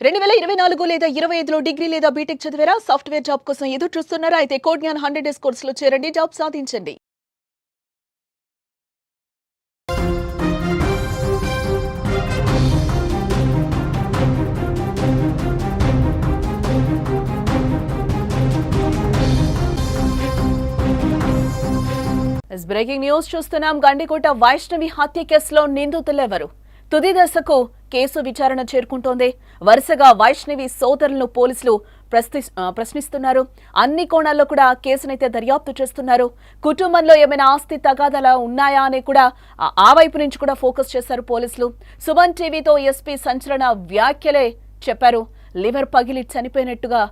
2024 లేదా 25లో డిగ్రీ లేదా బీటెక్ చదివారా? సాఫ్ట్‌వేర్ జాబ్ కోసం ఎదురు చూస్తున్నారా? అయితే కోడ్ జ్ఞాన్ 100 డేస్ కోర్సులో చేరండి, జాబ్ సాధించండి. బ్రేకింగ్ న్యూస్ చూస్తున్నాం. గండికోట వైష్ణవి హత్య కేసులో నిందితులెవరు? తుది దశకు కేసు విచారణ చేరుకుంటోంది. వరుసగా వైష్ణవి సోదరులను పోలీసులు ప్రశ్నిస్తున్నారు. అన్ని కోణాల్లో కూడా కేసునైతే దర్యాప్తు చేస్తున్నారు. కుటుంబంలో ఏమైనా ఆస్తి తగాదాలు ఉన్నాయా అని కూడా ఆ వైపు నుంచి కూడా ఫోకస్ చేశారు పోలీసులు. సుమన్ టీవీతో ఎస్పీ సంచలన వ్యాఖ్యలే చెప్పారు. లివర్ పగిలి చనిపోయినట్టుగా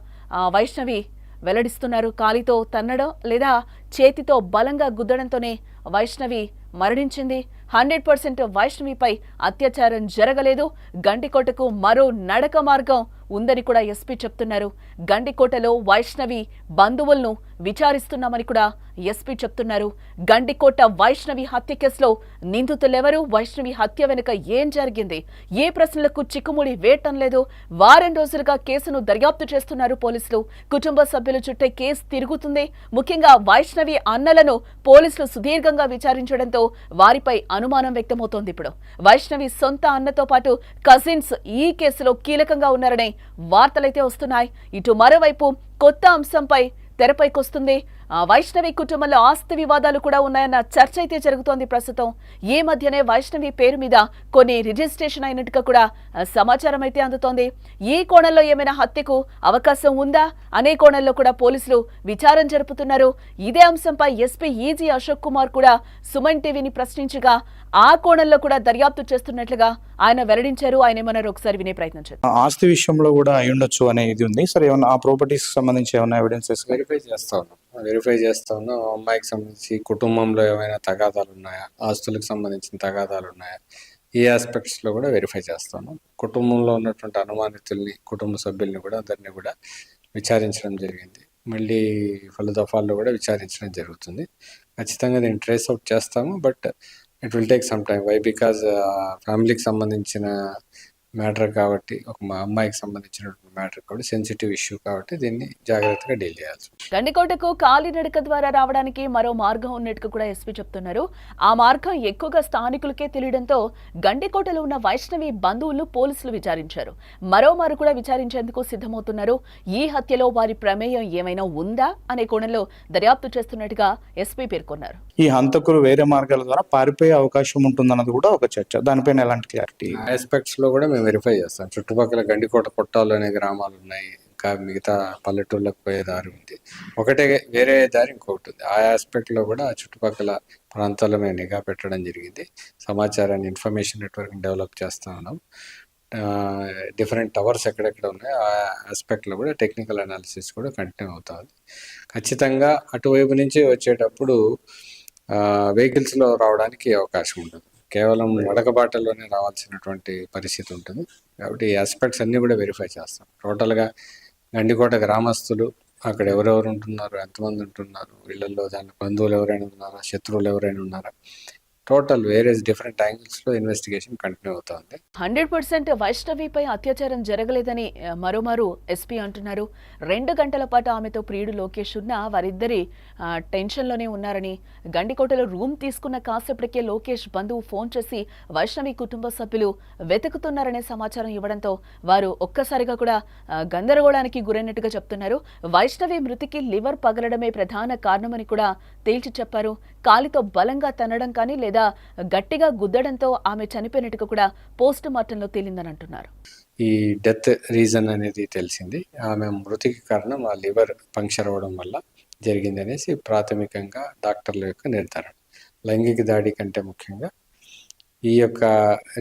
వైష్ణవి వెల్లడిస్తున్నారు. కాలితో తన్నడం లేదా చేతితో బలంగా గుద్దడంతోనే వైష్ణవి మరణించింది. 100% వైష్ణవిపై అత్యాచారం జరగలేదు. గండికోటకు మరో నడక మార్గం ఉందని కూడా ఎస్పీ చెప్తున్నారు. గండికోటలో వైష్ణవి బంధువులను విచారిస్తున్నామని కూడా ఎస్పీ చెప్తున్నారు. గండికోట వైష్ణవి హత్య కేసులో నిందితులెవరు? వైష్ణవి హత్య వెనుక ఏం జరిగింది? ఏ ప్రశ్నలకు చిక్కుముడి వేయటం లేదు. వారం రోజులుగా కేసును దర్యాప్తు చేస్తున్నారు పోలీసులు. కుటుంబ సభ్యుల చుట్టే కేసు తిరుగుతుంది. ముఖ్యంగా వైష్ణవి అన్నలను పోలీసులు సుదీర్ఘంగా విచారించడంతో వారిపై అనుమానం వ్యక్తమవుతోంది. ఇప్పుడు వైష్ణవి సొంత అన్నతో పాటు కజిన్స్ ఈ కేసులో కీలకంగా ఉన్నారనే వార్తలైతే వస్తున్నాయి. ఇటు మరోవైపు కొత్త అంశంపై తెరపైకొస్తుంది. వైష్ణవి కుటుంబంలో ఆస్తి వివాదాలు కూడా ఉన్నాయన్న చర్చ అయితే జరుగుతోంది ప్రస్తుతం. ఈ మధ్యనే వైష్ణవి పేరు మీద కొన్ని రిజిస్ట్రేషన్ అయినట్టుగా కూడా సమాచారం అయితే అందుతోంది. ఈ కోణంలో ఏమైనా హత్యకు అవకాశం ఉందా అనే కోణంలో కూడా పోలీసులు విచారణ జరుపుతున్నారు. ఇదే అంశంపై ఎస్పీ ఈజీ అశోక్ కుమార్ కూడా సుమన్ టీవీని ప్రశ్నించగా ఆ కోణంలో కూడా దర్యాప్తు చేస్తున్నట్లుగా ఆయన వెల్లడించారు. ఆయన ఏమన్నారు ఒకసారి వినే ప్రయత్నం చేద్దాం. ఆస్తి విషయంలో కూడా అయి ఉండొచ్చు అనే ఇది ఉంది సార్. ఏమన్నా ఆ ప్రాపర్టీస్ సంబంధించి ఏమైనా ఎవిడెన్సెస్ వెరిఫై చేస్తా ఉన్నాం. అమ్మాయికి సంబంధించి కుటుంబంలో ఏమైనా తగాదాలు ఉన్నాయా, ఆస్తులకు సంబంధించిన తగాదాలు ఉన్నాయా, ఈ ఆస్పెక్ట్స్ లో కూడా వెరిఫై చేస్తాను. కుటుంబంలో ఉన్నటువంటి అనుమానితుల్ని, కుటుంబ సభ్యుల్ని కూడా అందరినీ కూడా విచారించడం జరిగింది. మళ్ళీ పలు దఫాల్లో కూడా విచారించడం జరుగుతుంది. ఖచ్చితంగా దీన్ని ట్రేస్ అవుట్ చేస్తాము. But it will take some time. Why? Because ఫ్యామిలీకి సంబంధించిన మ్యాటర్ కాబట్టి, ఒక మా అమ్మాయికి సంబంధించినటువంటి మ్యాటర్ కాబట్టి, సెన్సిటివ్ ఇష్యూ కాబట్టి దీన్ని జాగ్రత్తగా డీల్ చేయాల్సి. గండికోటకు కాలినడక ద్వారా రావడానికి మరో మార్గం ఉన్నట్టుగా కూడా ఎస్పీ చెప్తున్నారు. ఆ మార్గం ఎక్కువగా స్థానికులకే తెలియడంతో గండికోటలో ఉన్న వైష్ణవి బంధువులు పోలీసులు విచారించారు. మరోమారు కూడా విచారించేందుకు సిద్ధమవుతున్నారు. ఈ హత్యలో వారి ప్రమేయం ఏమైనా ఉందా అనే కోణంలో దర్యాప్తు చేస్తున్నట్టుగా ఎస్పీ పేర్కొన్నారు. ఈ హంతకులు వేరే మార్గాల ద్వారా పారిపోయే అవకాశం ఉంటుందన్నది కూడా ఒక చర్చ. దానిపైన ఎలాంటి క్లారిటీ? ఆస్పెక్ట్స్ లో కూడా మేము వెరిఫై చేస్తాం. చుట్టుపక్కల గండికోట కొట్టాలు అనే గ్రామాలు ఉన్నాయి. ఇంకా మిగతా పల్లెటూళ్ళకు పోయే దారి ఉంది. ఒకటే వేరే దారి ఇంకొకటి ఉంది. ఆ ఆస్పెక్ట్ లో కూడా చుట్టుపక్కల ప్రాంతాల్లో మేము నిఘా పెట్టడం జరిగింది. సమాచారాన్ని, ఇన్ఫర్మేషన్ నెట్వర్క్ డెవలప్ చేస్తా ఉన్నాం. డిఫరెంట్ టవర్స్ ఎక్కడెక్కడ ఉన్నాయో ఆ ఆస్పెక్ట్ లో కూడా టెక్నికల్ అనాలిసిస్ కూడా కంటిన్యూ అవుతుంది. ఖచ్చితంగా అటువైపు నుంచి వచ్చేటప్పుడు వెహికల్స్ లో రావడానికి అవకాశం ఉంటుంది. కేవలం నడకబాటలోనే రావాల్సినటువంటి పరిస్థితి ఉంటుంది. కాబట్టి ఈ ఆస్పెక్ట్స్ అన్ని కూడా వెరిఫై చేస్తాం. టోటల్గా గండికోట గ్రామస్తులు అక్కడ ఎవరెవరు ఉంటున్నారు, ఎంతమంది ఉంటున్నారు, వీళ్ళల్లో దాని బంధువులు ఎవరైనా ఉన్నారా, శత్రువులు ఎవరైనా ఉన్నారా, టోటల్ వేరియస్ డిఫరెంట్ యాంగిల్స్ లో ఇన్వెస్టిగేషన్ కంటిన్యూ అవుతుంది. 100% వైష్ణవిపై అత్యాచారం జరగలేదని మరోమారు ఎస్పీ అంటున్నారు. 2 గంటల పాటు ఆమెతో ప్రియుడు లోకేష్ ఉన్న వారిద్దరి టెన్షన్లోనే ఉన్నారని, గండికోటలో రూమ్ తీసుకున్న కాసేపటికే లోకేష్ బంధువు ఫోన్ చేసి వైష్ణవి కుటుంబ సభ్యులు వెతుకుతున్నారనే సమాచారం ఇవ్వడంతో వారు ఒక్కసారిగా కూడా గందరగోళానికి గురైనట్టుగా చెప్తున్నారు. వైష్ణవి మృతికి లివర్ పగలడమే ప్రధాన కారణమని కూడా తేల్చి చెప్పారు. కాలితో బలంగా తన్నడం కానీ లేదా గట్టిగా గుద్దడంతో ఆమె చనిపోయినట్టుగా కూడా పోస్ట్ మార్టంలో తేలిందని అంటున్నారు. ఈ డెత్ రీజన్ అనేది తెలిసింది. ఆమె మృతికి కారణం ఆ లివర్ పంక్చర్ అవ్వడం వల్ల జరిగింది అనేసి ప్రాథమికంగా డాక్టర్ల యొక్క నిర్ధారణ. లైంగిక దాడి కంటే ముఖ్యంగా ఈ యొక్క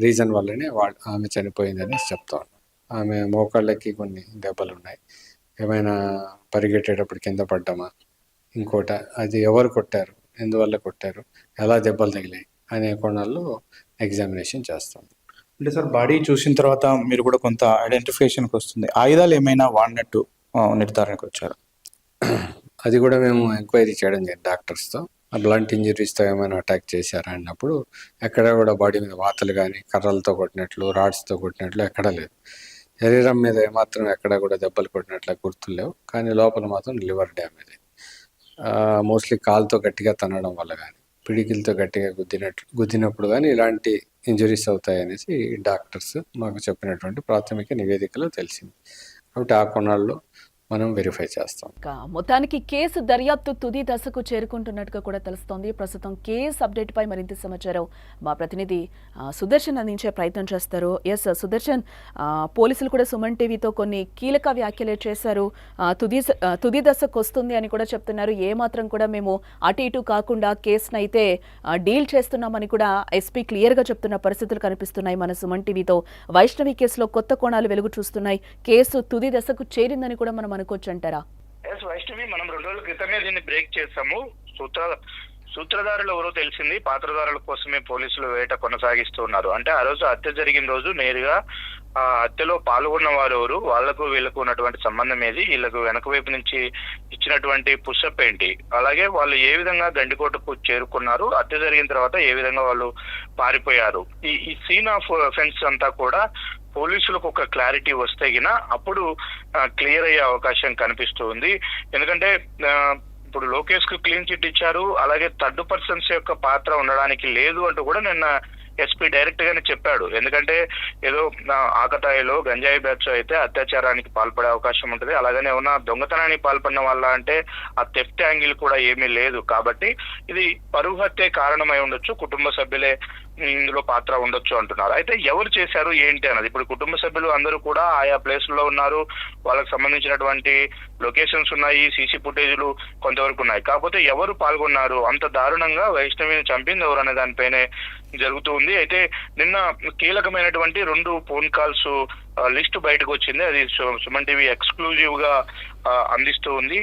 రీజన్ వల్లనే ఆమె చనిపోయిందనేసి చెప్తా ఉన్నాం. ఆమె మోకాళ్ళకి కొన్ని దెబ్బలు ఉన్నాయి. ఏమైనా పరిగెట్టేటప్పుడు కింద పడ్డామా, ఇంకోట అది ఎవరు కొట్టారు, ఎందువల్ల కొట్టారు, ఎలా దెబ్బలు తగిలాయి అనే కోణాల్లో ఎగ్జామినేషన్ చేస్తాం. అంటే సార్, బాడీ చూసిన తర్వాత మీరు కూడా కొంత ఐడెంటిఫికేషన్కి వస్తుంది. ఆయుధాలు ఏమైనా వాడినట్టు నిర్ధారణకు వచ్చారు? అది కూడా మేము ఎంక్వైరీ చేయడం జరిగింది డాక్టర్స్తో. బ్లంట్ ఇంజరీస్తో ఏమైనా అటాక్ చేశారా అన్నప్పుడు ఎక్కడ కూడా బాడీ మీద వాతలు కానీ, కర్రలతో కొట్టినట్లు, రాడ్స్తో కొట్టినట్లు ఎక్కడా లేదు. శరీరం మీద ఏమాత్రం ఎక్కడ కూడా దెబ్బలు కొట్టినట్లు గుర్తులు లేవు, కానీ లోపల మాత్రం లివర్ డ్యామేజ్. మోస్ట్లీ కాలుతో గట్టిగా తన్నడం వల్ల కానీ పిడికిలతో గట్టిగా గుద్దినప్పుడు కానీ ఇలాంటి ఇంజరీస్ అవుతాయనేసి డాక్టర్స్ మాకు చెప్పినటువంటి ప్రాథమిక నివేదికలో తెలిసింది. కాబట్టి ఆ కోణాల్లో మనం వెరిఫై చేస్తాం. మొత్తానికి కేసు దర్యాప్తు తుది దశకు చేరుకుంటున్నట్టుగా కూడా తెలుస్తోంది. ప్రస్తుతం కేసు అప్డేట్ పై మరింత సమాచారం మా ప్రతినిధి సుదర్శన్ అందించే ప్రయత్నం చేస్తారు. ఎస్ సుదర్శన్, పోలీసులు కూడా సుమన్ టీవీతో కొన్ని కీలక వ్యాఖ్యలు చేశారు. తుది దశకు వస్తుంది అని కూడా చెప్తున్నారు. ఏమాత్రం కూడా మేము అటు ఇటు కాకుండా కేసును అయితే డీల్ చేస్తున్నామని కూడా ఎస్పీ క్లియర్ గా చెప్తున్న పరిస్థితులు కనిపిస్తున్నాయి. మన సుమన్ టీవీతో వైష్ణవి కేసులో కొత్త కోణాలు వెలుగు చూస్తున్నాయి. కేసు తుది దశకు చేరిందని కూడా మనం అనుకోవచ్చు అంటారా? వైష్ణవి, మనం 2 రోజుల క్రితమే దీన్ని బ్రేక్ చేసాము. సూత్రధారులు ఎవరో తెలిసింది, పాత్రధారుల కోసమే పోలీసులు వేట కొనసాగిస్తూ ఉన్నారు. అంటే ఆ రోజు హత్య జరిగిన రోజు నేరుగా ఆ హత్యలో పాల్గొన్న వారు ఎవరు, వాళ్లకు వీళ్లకు ఉన్నటువంటి సంబంధం ఏది, వీళ్లకు వెనక వైపు నుంచి ఇచ్చినటువంటి పుషప్ ఏంటి, అలాగే వాళ్ళు ఏ విధంగా గండికోటకు చేరుకున్నారు, హత్య జరిగిన తర్వాత ఏ విధంగా వాళ్ళు పారిపోయారు, ఈ సీన్ ఆఫ్ అఫెన్స్ అంతా కూడా పోలీసులకు ఒక క్లారిటీ వస్తే గిన అప్పుడు క్లియర్ అయ్యే అవకాశం కనిపిస్తుంది. ఎందుకంటే ఇప్పుడు లోకేష్ కు క్లీన్ చిట్ ఇచ్చారు, అలాగే థర్డ్ పర్సన్స్ యొక్క పాత్ర ఉండడానికి లేదు అంటూ కూడా నిన్న ఎస్పీ డైరెక్ట్ గానే చెప్పాడు. ఎందుకంటే ఏదో ఆకతాయిలో గంజాయి బ్యాచ్ అయితే అత్యాచారానికి పాల్పడే అవకాశం ఉంటుంది, అలాగనే ఉన్న దొంగతనానికి పాల్పడిన వాళ్ళ అంటే ఆ థెఫ్ట్ యాంగిల్ కూడా ఏమీ లేదు. కాబట్టి ఇది పరువు హత్య కారణమై ఉండొచ్చు, కుటుంబ సభ్యులే ఇందులో పాత్ర ఉండొచ్చు అంటున్నారు. అయితే ఎవరు చేశారు ఏంటి అన్నది, ఇప్పుడు కుటుంబ సభ్యులు అందరూ కూడా ఆయా ప్లేసుల్లో ఉన్నారు, వాళ్ళకి సంబంధించినటువంటి లొకేషన్స్ ఉన్నాయి, సీసీ ఫుటేజ్లు కొంతవరకు ఉన్నాయి. కాకపోతే ఎవరు పాల్గొన్నారు, అంత దారుణంగా వైష్ణవిని చంపింది ఎవరు అనే దానిపైనే జరుగుతూ ఉంది. అయితే నిన్న కీలకమైనటువంటి 2 ఫోన్ కాల్స్ లిస్ట్ బయటకు వచ్చింది. అది సుమన్ టీవీ ఎక్స్క్లూజివ్ గా అందిస్తూ ఉంది.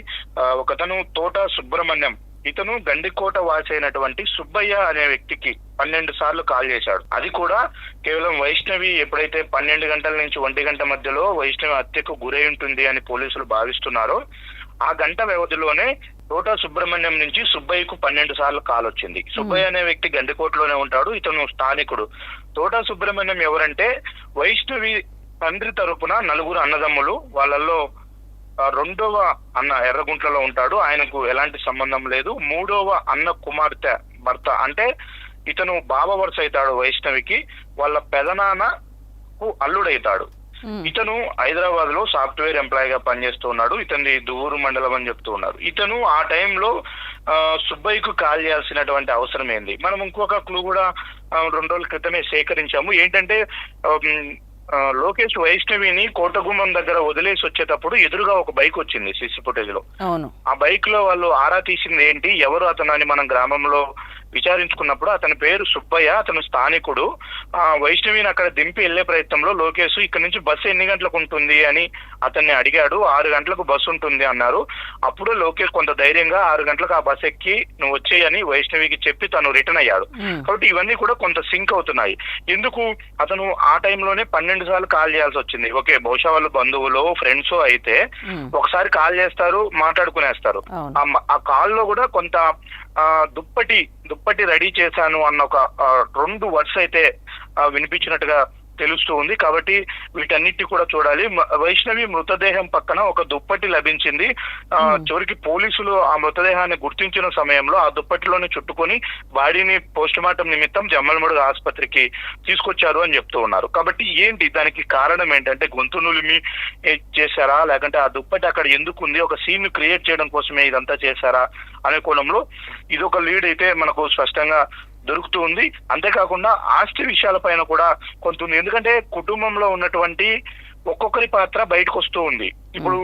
ఒకతను తోట సుబ్రహ్మణ్యం, ఇతను గండికోట వాసి అయినటువంటి సుబ్బయ్య అనే వ్యక్తికి 12 సార్లు కాల్ చేశాడు. అది కూడా కేవలం వైష్ణవి ఎప్పుడైతే 12 గంటల నుంచి 1 గంట మధ్యలో వైష్ణవి హత్యకు గురై ఉంటుంది అని పోలీసులు భావిస్తున్నారో ఆ గంట వ్యవధిలోనే తోట సుబ్రహ్మణ్యం నుంచి సుబ్బయ్యకు 12 సార్లు కాల్ వచ్చింది. సుబ్బయ్య అనే వ్యక్తి గండికోటలోనే ఉంటాడు, ఇతను స్థానికుడు. తోట సుబ్రహ్మణ్యం ఎవరంటే వైష్ణవి తండ్రి తరపున 4 అన్నదమ్ములు, వాళ్ళల్లో 2వ అన్న ఎర్రగుంట్లలో ఉంటాడు, ఆయనకు ఎలాంటి సంబంధం లేదు. 3వ అన్న కుమార్తె భర్త, అంటే ఇతను బావ వరుస అవుతాడు వైష్ణవికి, వాళ్ళ పెదనాన్నకు అల్లుడైతాడు. ఇతను హైదరాబాద్ లో సాఫ్ట్వేర్ ఎంప్లాయ్ గా పనిచేస్తూ ఉన్నాడు. ఇతని దువ్వూరు మండలం అని చెప్తూ ఉన్నారు. ఇతను ఆ టైంలో సుబ్బయ్యకు కాల్ చేయాల్సినటువంటి అవసరం ఏంది? మనం ఇంకొక క్లూ కూడా 2 రోజుల క్రితమే సేకరించాము. ఏంటంటే లోకేష్ వైష్ణవిని కోటగుమ్మం దగ్గర వదిలేసి వచ్చేటప్పుడు ఎదురుగా ఒక బైక్ వచ్చింది సీసీ ఫుటేజ్ లో. ఆ బైక్ లో వాళ్ళు ఆరా తీసింది ఏంటి, ఎవరు అతను అని మనం గ్రామంలో విచారించుకున్నప్పుడు అతని పేరు సుబ్బయ్య, అతను స్థానికుడు. వైష్ణవిని అక్కడ దింపి వెళ్లే ప్రయత్నంలో లోకేష్ ఇక్కడ నుంచి బస్సు ఎన్ని గంటలకు ఉంటుంది అని అతన్ని అడిగాడు. 6 గంటలకు బస్సు ఉంటుంది అన్నారు. అప్పుడు లోకేష్ కొంత ధైర్యంగా 6 గంటలకు ఆ బస్ ఎక్కి నువ్వు వచ్చేయని వైష్ణవికి చెప్పి తను రిటర్న్ అయ్యాడు. కాబట్టి ఇవన్నీ కూడా కొంత సింక్ అవుతున్నాయి. ఎందుకు అతను ఆ టైంలోనే 12 సార్లు కాల్ చేయాల్సి వచ్చింది? ఓకే, బహుశా వాళ్ళు బంధువులు ఫ్రెండ్స్ అయితే ఒకసారి కాల్ చేస్తారు, మాట్లాడుకునేస్తారు. ఆ కాల్ లో కూడా కొంత దుప్పటి రెడీ చేశాను అన్న ఒక 2 వర్డ్స్ అయితే వినిపించినట్టుగా తెలుస్తూ ఉంది. కాబట్టి వీటన్నిటి కూడా చూడాలి. వైష్ణవి మృతదేహం పక్కన ఒక దుప్పటి లభించింది. చివరికి పోలీసులు ఆ మృతదేహాన్ని గుర్తించిన సమయంలో ఆ దుప్పటిలోనే చుట్టుకొని బాడీని పోస్ట్ మార్టం నిమిత్తం జమ్మలమడుగు ఆసుపత్రికి తీసుకొచ్చారు అని చెప్తూ ఉన్నారు. కాబట్టి ఏంటి దానికి కారణం ఏంటంటే గొంతు నులిమి చేశారా, లేకంటే ఆ దుప్పటి అక్కడ ఎందుకు ఉంది, ఒక సీన్ క్రియేట్ చేయడం కోసమే ఇదంతా చేశారా అనే కోణంలో ఇదొక లీడ్ అయితే మనకు స్పష్టంగా దొరుకుతూ ఉంది. అంతేకాకుండా ఆస్తి విషయాలపైన కూడా కొంత ఉంది. ఎందుకంటే కుటుంబంలో ఉన్నటువంటి ఒక్కొక్కరి పాత్ర బయటకు వస్తూ ఉంది. ఇప్పుడు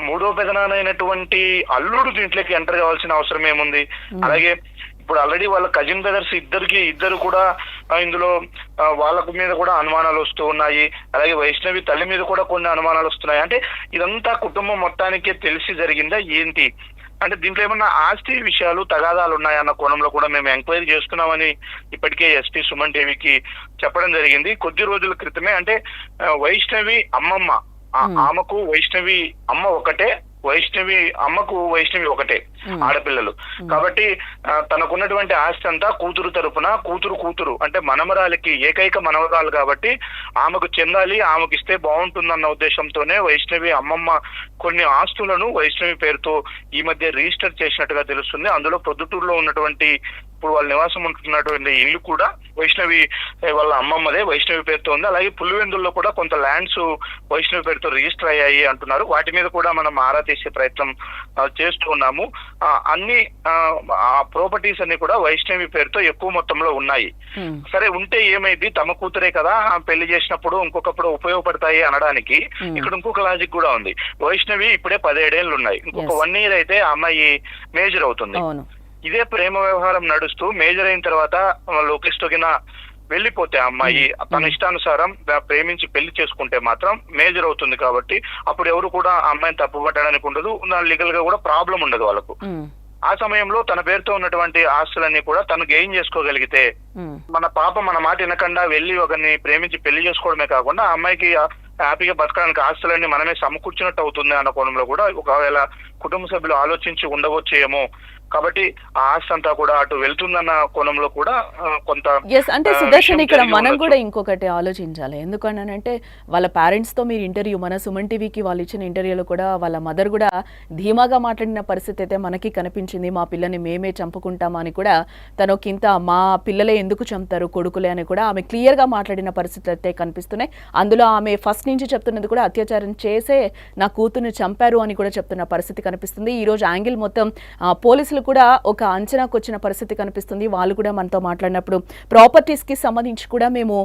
3వ పెదనాన్నైనటువంటి అల్లుడు దీంట్లోకి ఎంటర్ కావాల్సిన అవసరం ఏముంది? అలాగే ఇప్పుడు ఆల్రెడీ వాళ్ళ కజిన్ బ్రదర్స్ ఇద్దరు కూడా ఇందులో వాళ్ళకు మీద కూడా అనుమానాలు వస్తూ ఉన్నాయి. అలాగే వైష్ణవి తల్లి మీద కూడా కొన్ని అనుమానాలు వస్తున్నాయి. అంటే ఇదంతా కుటుంబం మొత్తానికే తెలిసి జరిగిందా ఏంటి అంటే దీంట్లో ఏమన్నా ఆస్తి విషయాలు తగాదాలు ఉన్నాయన్న కోణంలో కూడా మేము ఎంక్వైరీ చేస్తున్నామని ఇప్పటికే ఎస్పీ సుమన్ టీవీకి చెప్పడం జరిగింది. కొద్ది రోజుల క్రితమే అంటే వైష్ణవి అమ్మమ్మ, ఆమెకు వైష్ణవి అమ్మ ఒకటే, వైష్ణవి ఒకటే ఆడపిల్లలు కాబట్టి తనకున్నటువంటి ఆస్తి అంతా కూతురు తరపున కూతురు అంటే మనమరాలికి ఏకైక మనవరాలు కాబట్టి ఆమెకు చెందాలి, ఆమెకు ఇస్తే బాగుంటుందన్న ఉద్దేశంతోనే వైష్ణవి అమ్మమ్మ కొన్ని ఆస్తులను వైష్ణవి పేరుతో ఈ మధ్య రిజిస్టర్ చేసినట్టుగా తెలుస్తుంది. అందులో ప్రొద్దుటూరులో ఉన్నటువంటి ఇప్పుడు వాళ్ళ నివాసం ఉంటున్నటువంటి ఇల్లు కూడా వైష్ణవి వాళ్ళ అమ్మమ్మదే, వైష్ణవి పేరుతో ఉంది. అలాగే పులివెందుల్లో కూడా కొంత ల్యాండ్స్ వైష్ణవి పేరుతో రిజిస్టర్ అయ్యాయి అంటున్నారు. వాటి మీద కూడా మనం ఆరా తీసే ప్రయత్నం చేస్తూ ఉన్నాము. అన్ని ప్రాపర్టీస్ అన్ని కూడా వైష్ణవి పేరుతో ఎక్కువ మొత్తంలో ఉన్నాయి. సరే ఉంటే ఏమైంది, తమ కూతురే కదా పెళ్లి చేసినప్పుడు ఇంకొకప్పుడు ఉపయోగపడతాయి అనడానికి ఇక్కడ ఇంకొక లాజిక్ కూడా ఉంది. వైష్ణవి ఇప్పుడే 17 ఏళ్ళు ఉన్నాయి, ఇంకొక 1 year అయితే ఆ అమ్మాయి మేజర్ అవుతుంది. ఇదే ప్రేమ వ్యవహారం నడుస్తూ మేజర్ అయిన తర్వాత లోకేష్ తోగిన వెళ్ళిపోతే అమ్మాయి తన ఇష్టానుసారం ప్రేమించి పెళ్లి చేసుకుంటే మాత్రం మేజర్ అవుతుంది. కాబట్టి అప్పుడు ఎవరు కూడా ఆ అమ్మాయిని తప్పుపట్టడానికి ఉండదు, లీగల్ గా కూడా ప్రాబ్లం ఉండదు వాళ్ళకు. ఆ సమయంలో తన పేరుతో ఉన్నటువంటి ఆస్తులన్నీ కూడా తను గెయిన్ చేసుకోగలిగితే మన పాప మన మాట వినకుండా వెళ్ళి ఒకరిని ప్రేమించి పెళ్లి చేసుకోవడమే కాకుండా ఆ అమ్మాయికి హ్యాపీగా బతకడానికి ఆస్తులన్నీ మనమే సమకూర్చినట్టు అవుతుంది అన్న కోణంలో కూడా ఒకవేళ కుటుంబ సభ్యులు ఆలోచించి ఉండవచ్చేమో. కాబట్టి ఆ ఆస్తి అంతా కూడా అటు వెళ్తుందన్న కోణంలో కూడా కొంత అంటే సుదర్శన్ ఇక్కడ మనం కూడా ఇంకొకటి ఆలోచించాలి. ఎందుకనంటే వాళ్ళ పేరెంట్స్ తో మీరు ఇంటర్వ్యూ మన సుమన్ టీవీకి వాళ్ళు ఇచ్చిన ఇంటర్వ్యూలో కూడా వాళ్ళ మదర్ కూడా ధీమాగా మాట్లాడిన పరిస్థితి అయితే మనకి కనిపించింది. మా పిల్లని మేమే చంపుకుంటామా అని కూడా తనకింత మా పిల్లలే ఎందుకు చంపుతారు కొడుకులే అని కూడా ఆమె క్లియర్ గా మాట్లాడిన పరిస్థితులు అయితే కనిపిస్తున్నాయి. అందులో ఆమె ఫస్ట్ నుంచి చెప్తున్నది కూడా అత్యాచారం చేసే నా కూతుర్ని చంపారు అని కూడా చెప్తున్న పరిస్థితి కనిపిస్తుంది. ఈ రోజు యాంగిల్ మొత్తం పోలీసులు కూడా ఒక అంచనాకు వచ్చిన పరిస్థితి కనిపిస్తుంది. వాళ్ళు కూడా మనతో మాట్లాడినప్పుడు ప్రాపర్టీస్ కి సంబంధించి కూడా మేము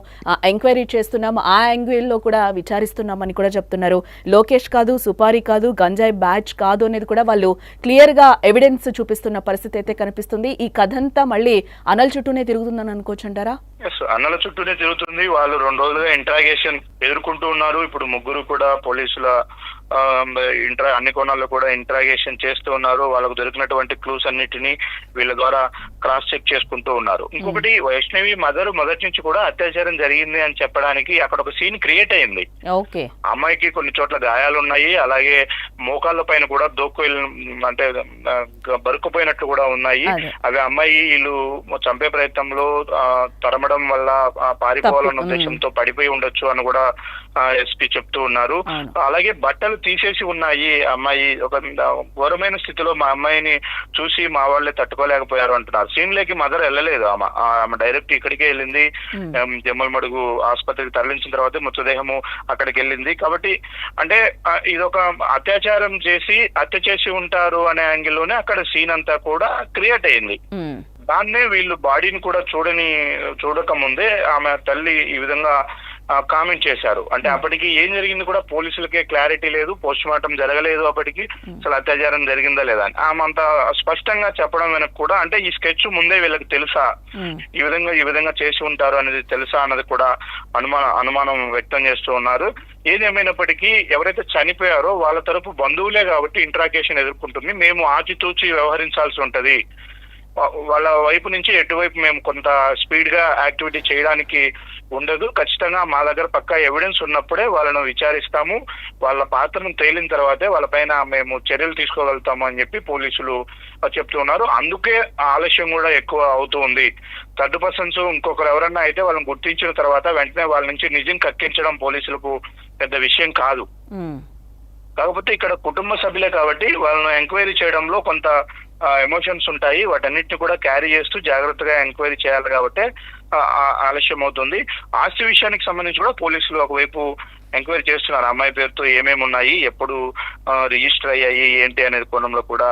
ఎంక్వైరీ చేస్తున్నాం, ఆ యాంగిల్లో కూడా విచారిస్తున్నామని కూడా చెప్తున్నారు. లోకేష్ కాదు, సుపారీ కాదు, గంజాయి బ్యాచ్ కాదు అనేది కూడా వాళ్ళు క్లియర్ గా ఎవిడెన్స్ చూపిస్తున్న పరిస్థితి అయితే కనిపిస్తుంది. ఈ కథ అంతా మళ్ళీ అన్నల చుట్టూనే తిరుగుతుందని అనుకోవచ్చు అంటారా? అన్నల చుట్టూనే తిరుగుతుంది. వాళ్ళు 2 రోజులుగా ఇంట్రాగేషన్ ఎదుర్కొంటూ ఉన్నారు. ఇప్పుడు ముగ్గురు కూడా పోలీసుల అన్ని కోణాల్లో కూడా ఇంట్రాగేషన్ చేస్తూ ఉన్నారు. వాళ్ళకు దొరికినటువంటి క్లూస్ అన్నిటినీ వీళ్ళ ద్వారా క్రాస్ చెక్ చేసుకుంటూ ఉన్నారు. ఇంకొకటి వైష్ణవి మదర్ మొదటి నుంచి కూడా అత్యాచారం జరిగింది అని చెప్పడానికి అక్కడ ఒక సీన్ క్రియేట్ అయింది. అమ్మాయికి కొన్ని చోట్ల గాయాలు ఉన్నాయి, అలాగే మోకాళ్ళ పైన కూడా అంటే బరుకుపోయినట్లు కూడా ఉన్నాయి. అవి అమ్మాయి వీళ్ళు చంపే ప్రయత్నంలో తరమడం వల్ల పారిపోవాలన్న ఉద్దేశంతో పడిపోయి ఉండొచ్చు అని కూడా ఎస్పీ చెప్తూ ఉన్నారు. అలాగే బట్టలు తీసేసి ఉన్నాయి. అమ్మాయి ఒక ఘోరమైన స్థితిలో మా అమ్మాయిని చూసి మా వాళ్ళే తట్టుకోలేకపోయారు అంటున్నారు. సీన్ లేకి మదర్ వెళ్ళలేదు, ఆమె డైరెక్ట్ ఇక్కడికే వెళ్ళింది. జమ్మలమడుగు ఆసుపత్రికి తరలించిన తర్వాత మృతదేహము అక్కడికి వెళ్ళింది. కాబట్టి అంటే ఇదొక అత్యాచారం చేసి హత్య చేసి ఉంటారు అనే యాంగిల్లోనే అక్కడ సీన్ అంతా కూడా క్రియేట్ అయింది. దాన్నే వీళ్ళు బాడీని కూడా చూడక ముందే ఆమె తల్లి ఈ విధంగా కామెంట్ చేశారు. అంటే అప్పటికి ఏం జరిగింది కూడా పోలీసులకే క్లారిటీ లేదు, పోస్ట్ మార్టం జరగలేదు, అప్పటికి అసలు అత్యాచారం జరిగిందా లేదా అని ఆమె అంత స్పష్టంగా చెప్పడం వెనక కూడా అంటే ఈ స్కెచ్ ముందే వీళ్ళకి తెలుసా, ఈ విధంగా చేసి ఉంటారు అనేది తెలుసా అన్నది కూడా అనుమానం వ్యక్తం చేస్తూ ఉన్నారు. ఏదేమైనప్పటికీ ఎవరైతే చనిపోయారో వాళ్ళ తరపు బంధువులే కాబట్టి ఇంట్రాగేషన్ ఎదుర్కొంటుంది. మేము ఆచితూచి వ్యవహరించాల్సి ఉంటది, వాళ్ళ వైపు నుంచి ఎటువైపు మేము కొంత స్పీడ్ గా యాక్టివిటీ చేయడానికి ఉండదు. ఖచ్చితంగా మా దగ్గర పక్కా ఎవిడెన్స్ ఉన్నప్పుడే వాళ్ళను విచారిస్తాము, వాళ్ళ పాత్రను తేలిన తర్వాతే వాళ్ళపైన మేము చర్యలు తీసుకోగలుగుతాము అని చెప్పి పోలీసులు చెప్తున్నారు. అందుకే ఆలస్యం కూడా ఎక్కువ అవుతూ ఉంది. థర్డ్ పర్సన్స్ ఇంకొకరు ఎవరన్నా అయితే వాళ్ళని గుర్తించిన తర్వాత వెంటనే వాళ్ళ నుంచి నిజం కక్కించడం పోలీసులకు పెద్ద విషయం కాదు. కాకపోతే ఇక్కడ కుటుంబ సభ్యులే కాబట్టి వాళ్ళను ఎంక్వైరీ చేయడంలో కొంత ఎమోషన్స్ ఉంటాయి. వాటన్నిటిని కూడా క్యారీ చేస్తూ జాగ్రత్తగా ఎంక్వైరీ చేయాలి కాబట్టి ఆలస్యం అవుతుంది. ఆస్తి విషయానికి సంబంధించి కూడా పోలీసులు ఒకవైపు ఎంక్వైరీ చేస్తున్నారు. అమ్మాయి పేరుతో ఏమేమి ఉన్నాయి, ఎప్పుడు రిజిస్టర్ అయ్యాయి, ఏంటి అనేది కోణంలో కూడా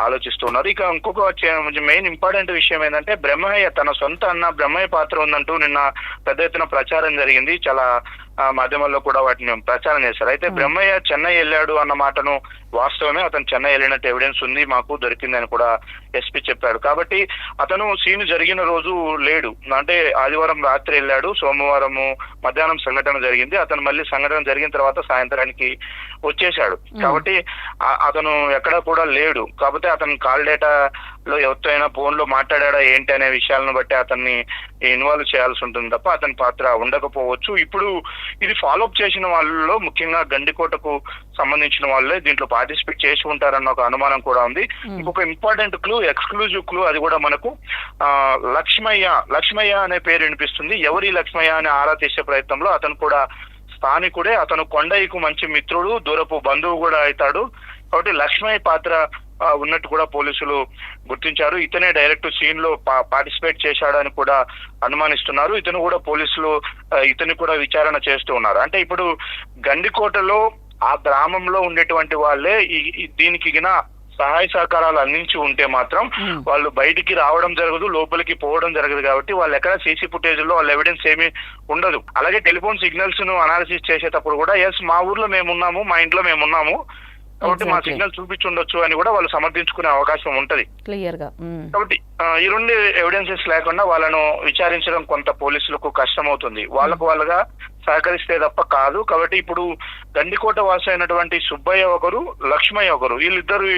ఆలోచిస్తున్నారు. ఇక ఇంకొక మెయిన్ ఇంపార్టెంట్ విషయం ఏంటంటే బ్రహ్మయ్య తన సొంత అన్న బ్రహ్మయ్య పాత్ర ఉందంటూ నిన్న పెద్ద ఎత్తున ప్రచారం జరిగింది. చాలా మాధ్యమాల్లో కూడా వాటిని ప్రచారం చేశారు. అయితే బ్రహ్మయ్య చెన్నై వెళ్ళాడు అన్న మాటను వాస్తవమే, అతను చెన్నై వెళ్ళినట్టు ఎవిడెన్స్ ఉంది, మాకు దొరికిందని కూడా ఎస్పీ చెప్పాడు. కాబట్టి అతను సీన్ జరిగిన రోజు లేడు, అంటే ఆదివారం రాత్రి వెళ్ళాడు, సోమవారం మధ్యాహ్నం సంఘటన జరిగింది. అతను మళ్ళీ సంఘటన జరిగిన తర్వాత సాయంత్రానికి వచ్చేశాడు. కాబట్టి అతను ఎక్కడా కూడా లేడు. కాకపోతే అతను కాల్ డేటా లో ఎవరితో అయినా ఫోన్ లో మాట్లాడా ఏంటి అనే విషయాలను బట్టి అతన్ని ఇన్వాల్వ్ చేయాల్సి ఉంటుంది తప్ప అతని పాత్ర ఉండకపోవచ్చు. ఇప్పుడు ఇది ఫాలోఅప్ చేసిన వాళ్ళలో ముఖ్యంగా గండికోటకు సంబంధించిన వాళ్ళే దీంట్లో పార్టిసిపేట్ చేసి ఉంటారన్న ఒక అనుమానం కూడా ఉంది. ఇంకొక ఇంపార్టెంట్ క్లూ, ఎక్స్క్లూజివ్ క్లూ, అది కూడా మనకు లక్ష్మయ్య అనే పేరు వినిపిస్తుంది. ఎవరి లక్ష్మయ్య అని ఆరా తీసే ప్రయత్నంలో అతను కూడా స్థానికుడే, అతను కొండయ్యకు మంచి మిత్రుడు, దూరపు బంధువు కూడా అవుతాడు. కాబట్టి లక్ష్మయ్య పాత్ర ఉన్నట్టు కూడా పోలీసులు గుర్తించారు. ఇతనే డైరెక్ట్ సీన్ లో పార్టిసిపేట్ చేశాడని కూడా అనుమానిస్తున్నారు. ఇతను కూడా పోలీసులు ఇతని కూడా విచారణ చేస్తూ ఉన్నారు. అంటే ఇప్పుడు గండికోటలో ఆ గ్రామంలో ఉండేటువంటి వాళ్ళే దీనికి సహాయ సహకారాలు అందించి ఉంటే మాత్రం వాళ్ళు బయటికి రావడం జరగదు, లోపలికి పోవడం జరగదు. కాబట్టి వాళ్ళు ఎక్కడ సీసీ ఫుటేజ్ లో వాళ్ళ ఎవిడెన్స్ ఏమీ ఉండదు. అలాగే టెలిఫోన్ సిగ్నల్స్ ను అనాలిసిస్ చేసేటప్పుడు కూడా ఎస్ మా ఊర్లో మేమున్నాము, మా ఇంట్లో మేమున్నాము కాబట్టి మా సిగ్నల్ చూపించుండొచ్చు అని కూడా వాళ్ళు సమర్థించుకునే అవకాశం ఉంటది క్లియర్ గా. కాబట్టి ఈ రెండు ఎవిడెన్సెస్ లేకుండా వాళ్ళను విచారించడం కొంత పోలీసులకు కష్టమవుతుంది. వాళ్ళగా సహకరిస్తే తప్ప కాదు. కాబట్టి ఇప్పుడు గండికోట వాసి అయినటువంటి సుబ్బయ్య ఒకరు, లక్ష్మయ్య ఒకరు, వీళ్ళిద్దరు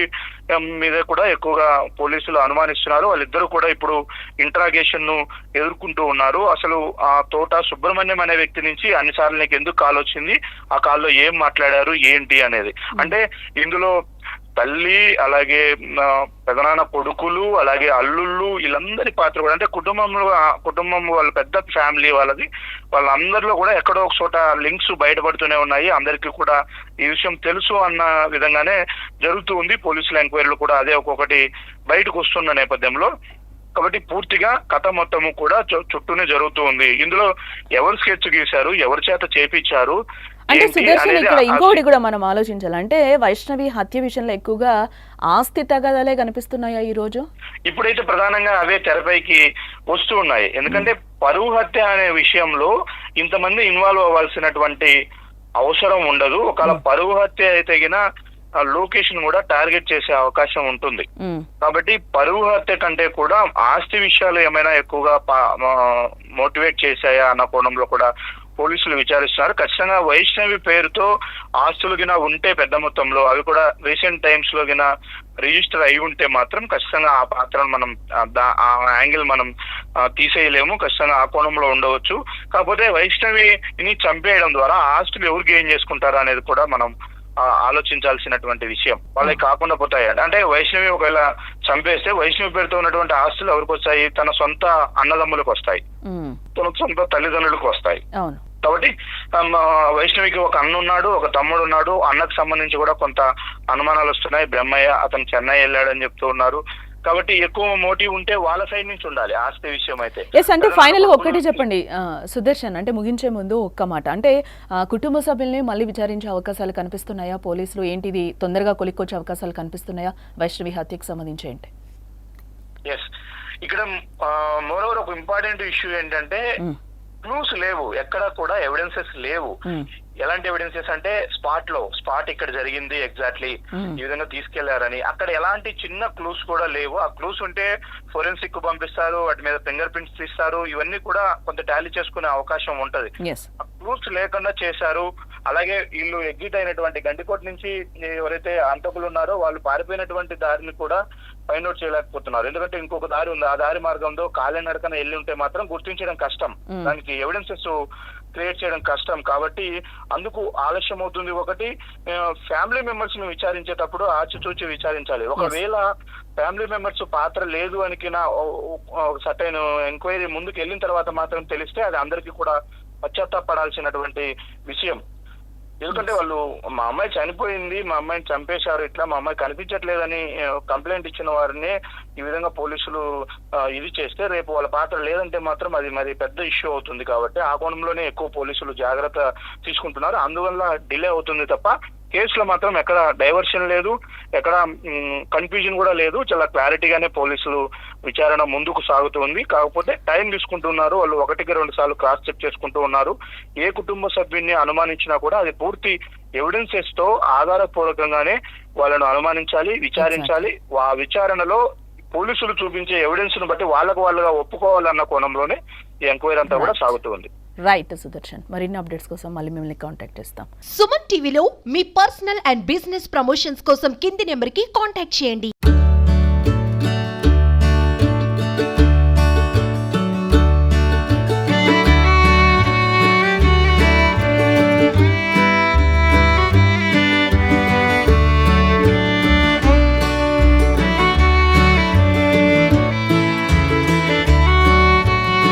మీద కూడా ఎక్కువగా పోలీసులు అనుమానిస్తున్నారు. వాళ్ళిద్దరూ కూడా ఇప్పుడు ఇంట్రాగేషన్ ను ఎదుర్కొంటూ ఉన్నారు. అసలు ఆ తోట సుబ్రహ్మణ్యం అనే వ్యక్తి నుంచి అన్నిసార్లు నీకు ఎందుకు కాల్ వచ్చింది, ఆ కాల్లో ఏం మాట్లాడారు ఏంటి అనేది. అంటే ఇందులో తల్లి, అలాగే పెదనాన్న కొడుకులు, అలాగే అల్లుళ్ళు, వీళ్ళందరి పాత్ర కూడా, అంటే కుటుంబం వాళ్ళ పెద్ద ఫ్యామిలీ వాళ్ళందరిలో కూడా ఎక్కడో ఒక చోట లింక్స్ బయటపడుతూనే ఉన్నాయి. అందరికీ కూడా ఈ విషయం తెలుసు అన్న విధంగానే జరుగుతూ ఉంది. పోలీసుల ఎంక్వైరీలు కూడా అదే ఒక్కొక్కటి బయటకు వస్తున్న నేపథ్యంలో కాబట్టి పూర్తిగా కథ మొత్తము కూడా చుట్టూనే జరుగుతూ ఉంది. ఇందులో ఎవరు స్కెచ్ గీశారు, ఎవరి చేత చేపించారు అంటే సుదర్శన్, ఇక్కడ ఇంకోటి కూడా మనం ఆలోచించాలి. అంటే వైష్ణవి హత్య విషయంలో ఎక్కువగా ఆస్తి తగాదాలే కనిపిస్తున్నాయా ఈ రోజు? ఇప్పుడైతే ప్రధానంగా అవే తెరపైకి వస్తూ ఉన్నాయి. ఎందుకంటే పరువు హత్య అనే విషయంలో ఇంతమంది ఇన్వాల్వ్ అవ్వాల్సినటువంటి అవసరం ఉండదు. ఒకవేళ పరువు హత్య అయితే లొకేషన్ కూడా టార్గెట్ చేసే అవకాశం ఉంటుంది. కాబట్టి పరువు హత్య కంటే కూడా ఆస్తి విషయాలు ఏమైనా ఎక్కువగా మోటివేట్ చేశాయా అన్న కోణంలో కూడా పోలీసులు విచారిస్తున్నారు. ఖచ్చితంగా వైష్ణవి పేరుతో ఆస్తులు ఉంటే పెద్ద మొత్తంలో, అవి కూడా రీసెంట్ టైమ్స్ లో రిజిస్టర్ అయి ఉంటే మాత్రం ఖచ్చితంగా ఆ పాత్రను మనం ఆ యాంగిల్ మనం తీసేయలేము. ఖచ్చితంగా ఆ కోణంలో ఉండవచ్చు. కాకపోతే వైష్ణవిని చంపేయడం ద్వారా ఆస్తులు ఎవరు గెయిన్ చేసుకుంటారా అనేది కూడా మనం ఆలోచించాల్సినటువంటి విషయం. వాళ్ళకి కాకుండా పోతాయి. అంటే వైష్ణవి ఒకవేళ చంపేస్తే వైష్ణవి పేరుతో ఉన్నటువంటి ఆస్తులు ఎవరికి వస్తాయి? తన సొంత అన్నదమ్ములకు వస్తాయి, తన సొంత తల్లిదండ్రులకు వస్తాయి. కాబట్టి వైష్ణవికి ఒక అన్న ఉన్నాడు, ఒక తమ్ముడు ఉన్నాడు. అన్నకు సంబంధించి కూడా కొంత అనుమానాలు వస్తున్నాయి. బ్రహ్మయ్య అతను చెన్నై వెళ్ళాడని చెప్తూ ఉన్నారు. కాబట్టి ఎక్కువ మోటివ్ ఉంటే వాళ్ళ సైడ్ నుంచి ఉండాలి ఆస్తి విషయం అయితే. అంటే ఫైనల్ గా ఒక్కటి చెప్పండి సుదర్శన్, అంటే ముగించే ముందు ఒక్క మాట, అంటే కుటుంబ సభ్యుల్ని మళ్ళీ విచారించే అవకాశాలు కనిపిస్తున్నాయా? పోలీసులు ఏంటిది తొందరగా కొలిక్కొచ్చే అవకాశాలు కనిపిస్తున్నాయా వైష్ణవి హత్యకు సంబంధించి? ఏంటి ఇక్కడ మోరోవర్ ఒక ఇంపార్టెంట్ ఇష్యూ ఏంటంటే క్లూస్ లేవు, ఎక్కడ కూడా ఎవిడెన్సెస్ లేవు. ఎలాంటి ఎవిడెన్సెస్ అంటే స్పాట్ ఇక్కడ జరిగింది ఎగ్జాక్ట్లీ ఈ విధంగా తీసుకెళ్లారని, అక్కడ ఎలాంటి చిన్న క్లూస్ కూడా లేవు. ఆ క్లూస్ ఉంటే ఫోరెన్సిక్ కు పంపిస్తారు, వాటి మీద ఫింగర్ ప్రింట్స్ తీస్తారు, ఇవన్నీ కూడా కొంత టాలీ చేసుకునే అవకాశం ఉంటది. ఆ క్లూస్ లేకుండా చేశారు. అలాగే వీళ్ళు ఎగ్జిట్ అయినటువంటి గండికోట నుంచి ఎవరైతే హంతకులు ఉన్నారో వాళ్ళు పారిపోయినటువంటి దారిని కూడా ఫైండ్ అవుట్ చేయలేకపోతున్నారు. ఎందుకంటే ఇంకొక దారి ఉంది, ఆ దారి మార్గంలో కాలినడకన వెళ్ళి ఉంటే మాత్రం గుర్తించడం కష్టం, దానికి ఎవిడెన్సెస్ క్రియేట్ చేయడం కష్టం. కాబట్టి అందుకు ఆలస్యం అవుతుంది. ఒకటి, ఫ్యామిలీ మెంబర్స్ ను విచారించేటప్పుడు ఆచితూచి విచారించాలి. ఒకవేళ ఫ్యామిలీ మెంబర్స్ పాత్ర లేదు అనికిన సర్టైన్ ఎంక్వైరీ ముందుకు వెళ్ళిన తర్వాత మాత్రం తెలిస్తే అది అందరికీ కూడా పశ్చాత్తాపడాల్సినటువంటి విషయం. ఎందుకంటే వాళ్ళు మా అమ్మాయి చనిపోయింది, మా అమ్మాయిని చంపేశారు, ఇట్లా మా అమ్మాయి కనిపించట్లేదని కంప్లైంట్ ఇచ్చిన వారిని ఈ విధంగా పోలీసులు ఇది చేస్తే రేపు వాళ్ళ పాత్ర లేదంటే మాత్రం అది మరి పెద్ద ఇష్యూ అవుతుంది. కాబట్టి ఆ కోణంలోనే ఎక్కువ పోలీసులు జాగ్రత్త తీసుకుంటున్నారు. అందువల్ల డిలే అవుతుంది తప్ప కేసులో మాత్రం ఎక్కడ డైవర్షన్ లేదు, ఎక్కడ కన్ఫ్యూజన్ కూడా లేదు. చాలా క్లారిటీగానే పోలీసులు విచారణ ముందుకు సాగుతుంది. కాకపోతే టైం తీసుకుంటున్నారు. వాళ్ళు 1-2 సార్లు క్రాస్ చెక్ చేసుకుంటూ ఉన్నారు. ఏ కుటుంబ సభ్యున్ని అనుమానించినా కూడా అది పూర్తి ఎవిడెన్సెస్ తో ఆధారపూర్వకంగానే వాళ్ళను అనుమానించాలి, విచారించాలి. ఆ విచారణలో పోలీసులు చూపించే ఎవిడెన్స్ ను బట్టి వాళ్ళగా ఒప్పుకోవాలన్న కోణంలోనే ఈ ఎంక్వైరీ అంతా కూడా సాగుతుంది. రైట్ సుదర్శన్, మరిన్ని అప్డేట్స్ కోసం మళ్ళీ మిమ్మల్ని కాంటాక్ట్ చేస్తాం. సుమన్ టీవీలో మీ పర్సనల్ అండ్ బిజినెస్ ప్రమోషన్స్ కోసం కింది నెంబర్కి కాంటాక్ట్ చేయండి.